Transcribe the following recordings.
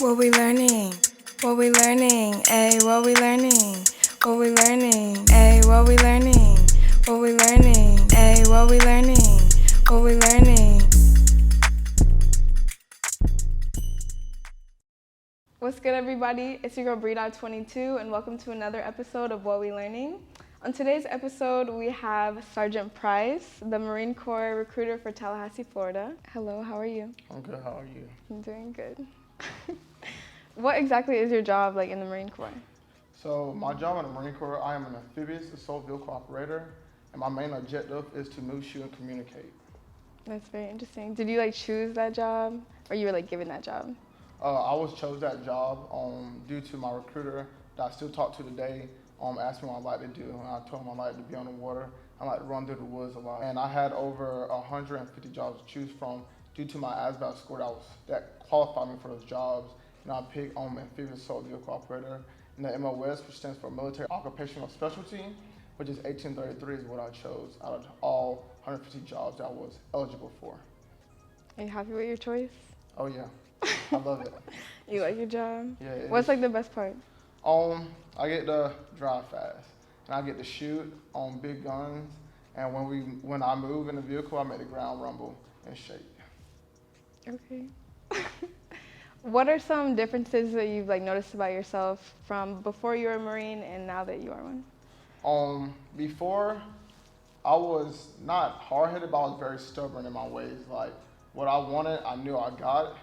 What we learning? What we learning? Ayy, what we learning? What we learning? Ayy, what we learning? What we learning? Ayy, what we learning? What we learning? What's good, everybody? It's your girl Breedout22, and welcome to another episode of What We Learning. On today's episode, we have Sergeant Price, the Marine Corps recruiter for Tallahassee, Florida. Hello, how are you? I'm good, how are you? I'm doing good. What exactly is your job like in the Marine Corps? So my job in the Marine Corps, I am an amphibious assault vehicle operator, and my main objective is to move, shoot, and communicate. That's very interesting. Did you like choose that job, or you were like given that job? I was chose that job due to my recruiter that I still talk to today. Asked me what I like to do, and I told him I like to be on the water. I like to run through the woods a lot, and I had over 150 jobs to choose from due to my ASVAB score that qualified me for those jobs. And I picked amphibious assault vehicle operator, and the MOS, which stands for Military Occupational Specialty, which is 1833, is what I chose out of all 150 jobs I was eligible for. Are you happy with your choice? Oh yeah, I love it. You like your job? Yeah. What's like the best part? I get to drive fast, and I get to shoot on big guns, and when I move in the vehicle, I make the ground rumble and shake. Okay. What are some differences that you've like noticed about yourself from before you were a Marine and now that you are one? Before, I was not hard-headed, but I was very stubborn in my ways. Like, what I wanted, I knew I got it,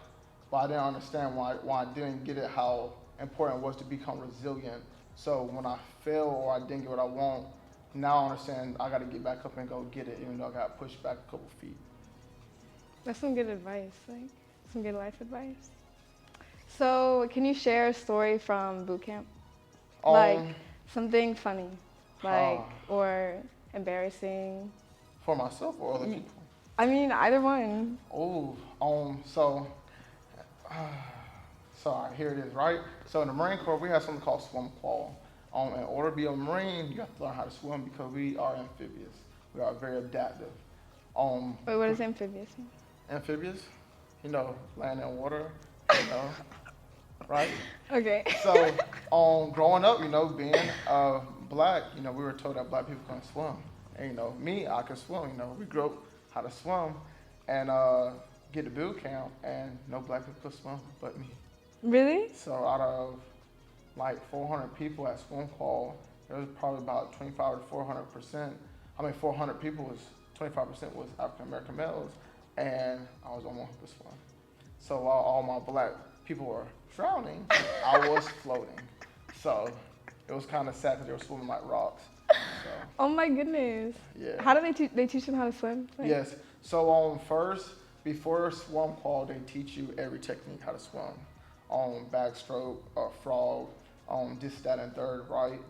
but I didn't understand why I didn't get it, how important it was to become resilient. So when I fail or I didn't get what I want, now I understand I gotta get back up and go get it, even though I got pushed back a couple feet. That's some good advice, like some good life advice. So can you share a story from boot camp? Like something funny, like or embarrassing? For myself or other people? I mean, either one. So here it is, right? So in the Marine Corps, we have something called swim qual. In order to be a Marine, you have to learn how to swim because we are amphibious. We are very adaptive. Wait, what does amphibious mean? Amphibious, land and water, right? Okay. So, growing up, being black, we were told that black people couldn't swim. And, me, I could swim, we grew up how to swim and get to boot camp, and no black people could swim but me. Really? So out of like 400 people at swim qual, there was probably about 25 to 400 people was 25% was African American males, and I was the one who could swim. So while all my black people were drowning, I was floating. So it was kind of sad because they were swimming like rocks. So, oh my goodness. Yeah. How do they teach them how to swim? Like, yes. So first, before swim qual, they teach you every technique how to swim. Backstroke, frog, this, that, and third, right?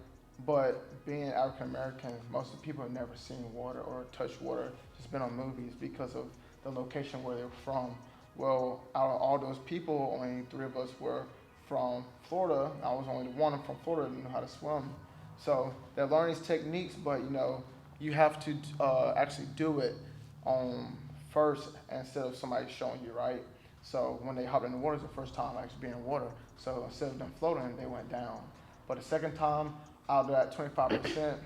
But being African American, most of the people have never seen water or touched water, just been on movies because of the location where they're from. Well, out of all those people, only 3 of us were from Florida. I was only the one from Florida that knew how to swim. So they're learning these techniques, but you have to actually do it first instead of somebody showing you, right? So when they hopped in the water, it was the first time actually being in water. So instead of them floating, they went down. But the second time, out of that 25%,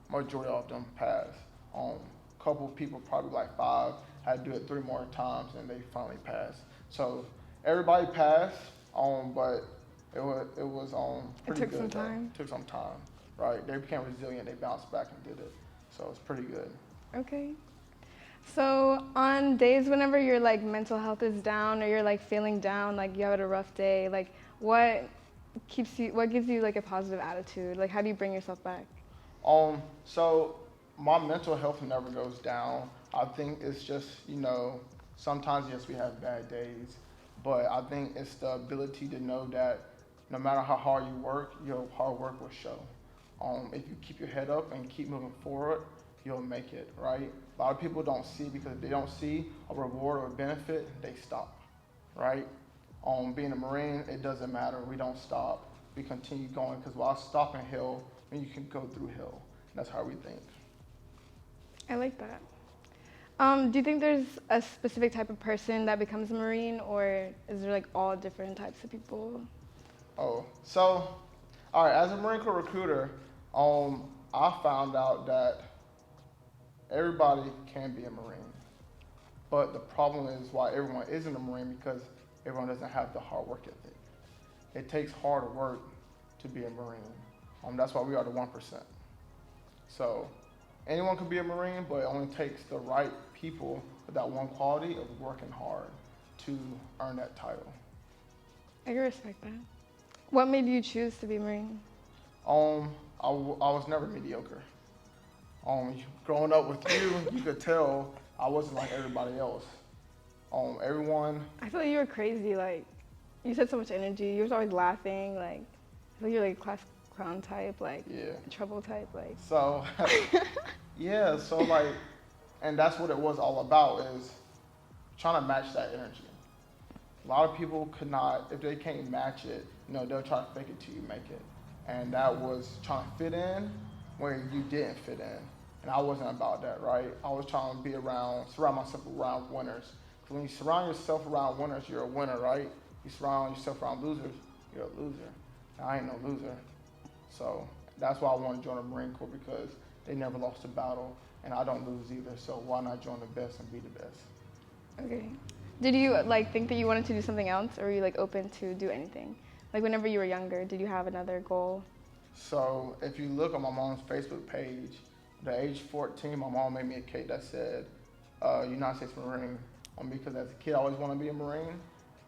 majority of them passed. A couple of people, probably like 5, had to do it 3 more times, and they finally passed. So everybody passed, but it was pretty good. It took some time. It took some time, right? They became resilient. They bounced back and did it. So it's pretty good. Okay. So on days whenever your like mental health is down or you're like feeling down, like you had a rough day, like what gives you like a positive attitude? Like how do you bring yourself back? So my mental health never goes down. I think it's just, sometimes yes, we have bad days, but I think it's the ability to know that no matter how hard you work, your hard work will show. If you keep your head up and keep moving forward, you'll make it, right? A lot of people don't see, because if they don't see a reward or a benefit, they stop, right? Being a Marine, it doesn't matter. We don't stop. We continue going, because while stopping hell, then you can go through hell. That's how we think. I like that. Do you think there's a specific type of person that becomes a Marine, or is there like all different types of people? Oh, so, all right, as a Marine Corps recruiter, I found out that everybody can be a Marine. But the problem is why everyone isn't a Marine because everyone doesn't have the hard work ethic. It takes hard work to be a Marine. That's why we are the 1%. So anyone can be a Marine, but it only takes the right people with that one quality of working hard to earn that title. I can respect that. What made you choose to be a Marine? I was never mediocre. Growing up with you, you could tell I wasn't like everybody else. Everyone. I feel like you were crazy. Like, you said so much energy. You was always laughing. Like, I feel like you're like class clown type, like Yeah. trouble type, like. So, yeah. So like, and that's what it was all about is trying to match that energy. A lot of people could not, if they can't match it, they'll try to fake it till you make it. And that was trying to fit in where you didn't fit in. And I wasn't about that, right? I was trying to surround myself around winners. Because when you surround yourself around winners, you're a winner, right? You surround yourself around losers, you're a loser. And I ain't no loser. So that's why I wanted to join the Marine Corps because they never lost a battle and I don't lose either. So why not join the best and be the best? Okay. Did you like think that you wanted to do something else, or were you like open to do anything? Like whenever you were younger, did you have another goal? So if you look on my mom's Facebook page, at age 14, my mom made me a cake that said United States Marine. Because as a kid, I always wanted to be a Marine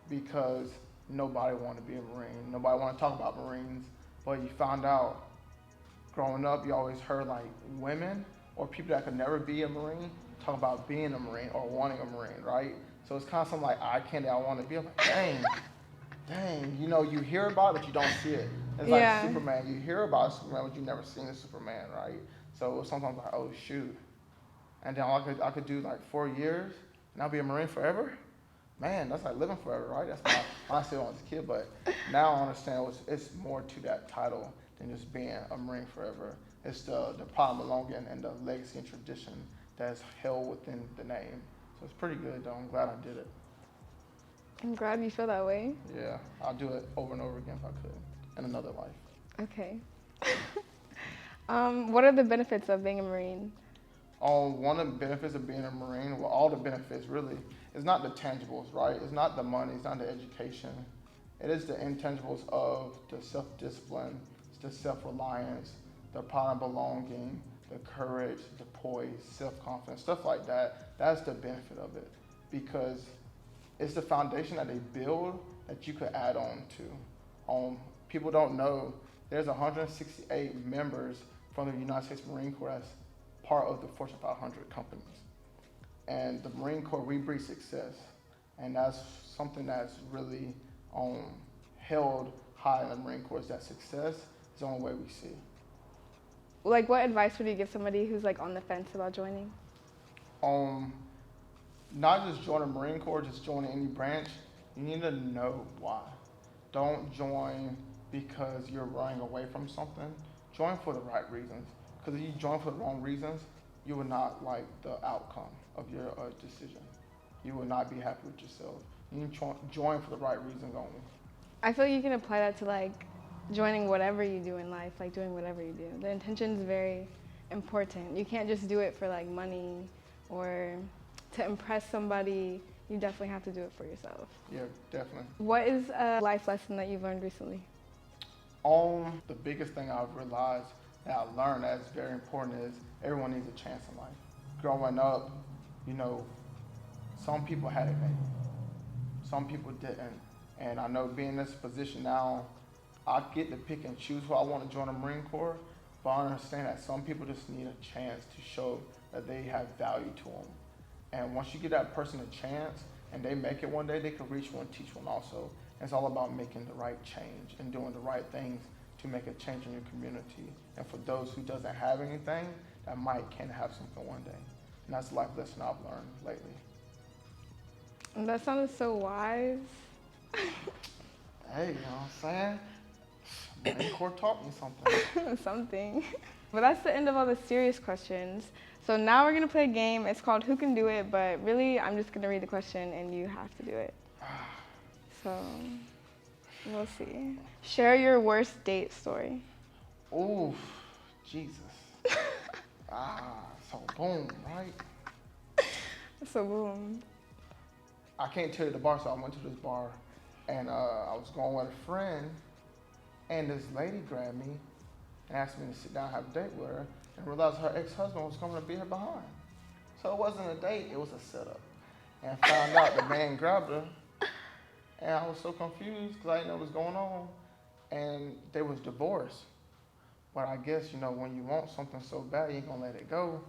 because nobody wanted to be a Marine. Nobody wanted to talk about Marines. But you found out growing up, you always heard like women or people that could never be a Marine talk about being a Marine or wanting a Marine, right? So it's kind of something like eye candy I want to be. I'm like, dang, you hear about it, but you don't see it. It's like Superman. You hear about Superman, but you've never seen a Superman, right? So sometimes like, oh shoot. And then I could do like 4 years and I'll be a Marine forever. Man, that's like living forever, right? That's not I still was a kid, but now I understand it's more to that title than just being a Marine forever. It's the pride and belonging and the legacy and tradition that's held within the name. So it's pretty good though. I'm glad I did it. I'm glad you feel that way. Yeah, I'll do it over and over again if I could in another life. Okay. What are the benefits of being a Marine? One of the benefits of being a Marine, well, all the benefits really, is not the tangibles, right? It's not the money, it's not the education. It is the intangibles of the self-discipline, the self-reliance, the pride and belonging, the courage, the poise, self-confidence, stuff like that. That's the benefit of it because it's the foundation that they build that you could add on to. People don't know there's 168 members from the United States Marine Corps that's part of the Fortune 500 companies. And the Marine Corps, we breed success. And that's something that's really held high in the Marine Corps, is that success is the only way we see. Like, what advice would you give somebody who's like on the fence about joining? Not just join the Marine Corps, just join any branch. You need to know why. Don't join because you're running away from something. Join for the right reasons. Because if you join for the wrong reasons, you will not like the outcome of your decision. You will not be happy with yourself. You need to join for the right reasons only. I feel like you can apply that to like joining whatever you do in life, like doing whatever you do. The intention is very important. You can't just do it for like money or to impress somebody. You definitely have to do it for yourself. Yeah, definitely. What is a life lesson that you've learned recently? The biggest thing I've realized that I learned that's very important is everyone needs a chance in life. Growing up, some people had it made. Some people didn't. And I know being in this position now, I get to pick and choose who I want to join the Marine Corps, but I understand that some people just need a chance to show that they have value to them. And once you give that person a chance and they make it one day, they can reach one, teach one also. And it's all about making the right change and doing the right things to make a change in your community. And for those who doesn't have anything, that can have something one day. And that's the life lesson I've learned lately. That sounded so wise. Hey, you know what I'm saying? Marine Corps taught me something. Something. But that's the end of all the serious questions. So now we're gonna play a game. It's called Who Can Do It, but really I'm just gonna read the question and you have to do it. So we'll see. Share your worst date story. Ooh, Jesus. So boom, right? So boom. I can't tell you the bar, so I went to this bar, and I was going with a friend, and this lady grabbed me and asked me to sit down and have a date with her, and realized her ex-husband was coming to be her behind. So it wasn't a date, it was a setup. And found out the man grabbed her, and I was so confused because I didn't know what was going on, and they was divorced. But I guess, you know, when you want something so bad, you ain't gonna let it go.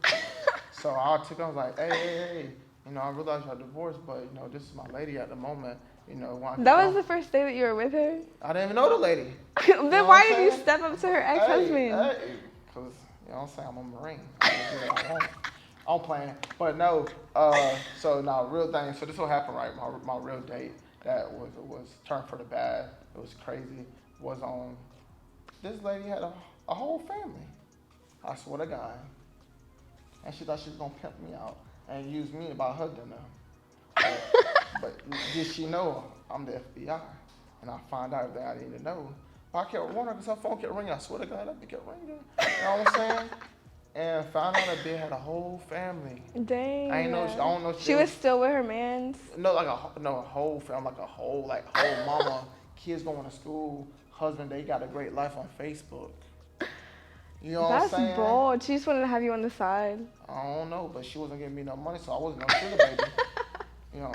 So I was like, hey, you know, I realize y'all divorced, but, you know, this is my lady at the moment. You know, why That was the first day that you were with her? I didn't even know the lady. Then why did you step up to her ex-husband? Hey, because, you know what I'm saying, I'm a Marine. I can do what I want. I'm playing. But no, real thing. So this will happen, right? My real date that was turned for the bad. It was crazy. Was on, this lady had a whole family. I swear to God. And she thought she was going to pimp me out and use me to buy her dinner. But did she know I'm the FBI? And I find out everything I need to know. But I kept wondering because her phone kept ringing. I swear to God, that bitch kept ringing. You know what I'm saying? And found out that bitch had a whole family. Dang. I don't know. She was still with her mans? No, like a whole family, like a whole mama, kids going to school, husband, they got a great life on Facebook. You know what I'm saying? That's bold. She just wanted to have you on the side. I don't know, but she wasn't giving me no money, so I wasn't no sugar baby. You know,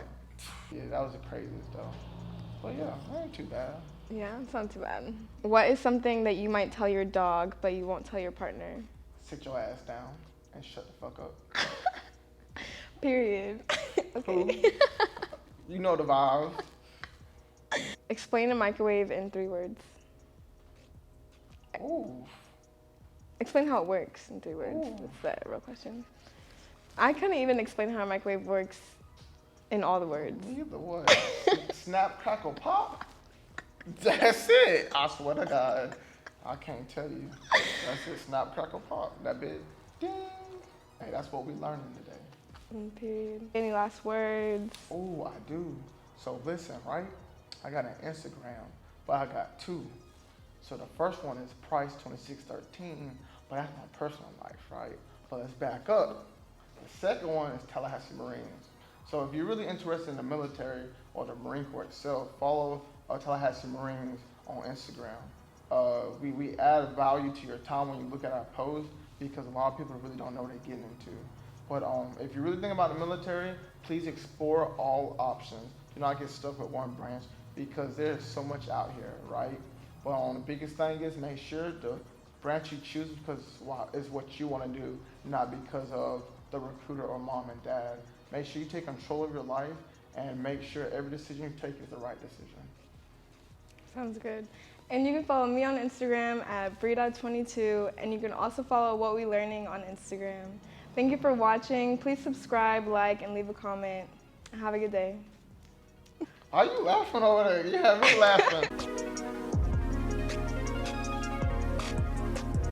yeah, that was the craziest though. But yeah, that ain't too bad. Yeah, it's not too bad. What is something that you might tell your dog, but you won't tell your partner? Sit your ass down and shut the fuck up. Period. Okay. Ooh. You know the vibe. Explain a microwave in 3 words. Ooh. Explain how it works in 3 words. Ooh. That's the real question. I couldn't even explain how a microwave works in all the words. Neither what? Snap, crackle, pop? That's it. I swear to God. I can't tell you. That's it. Snap, crackle, pop. That bit. Ding. Hey, that's what we learning today. Period. Any last words? Oh, I do. So listen, right? I got an Instagram, but I got 2. So the first one is Price2613, but that's my personal life, right? But let's back up. The second one is Tallahassee Marines. So if you're really interested in the military or the Marine Corps itself, follow Tallahassee Marines on Instagram. We add value to your time when you look at our posts because a lot of people really don't know what they're getting into. But if you really think about the military, please explore all options. Do not get stuck with one branch because there's so much out here, right? But the biggest thing is make sure the branch you choose because is what you want to do, not because of the recruiter or mom and dad. Make sure you take control of your life and make sure every decision you take is the right decision. Sounds good. And you can follow me on Instagram at Bree.22, and you can also follow What We Learning on Instagram. Thank you for watching. Please subscribe, like, and leave a comment. Have a good day. Are you laughing over there? You have me laughing.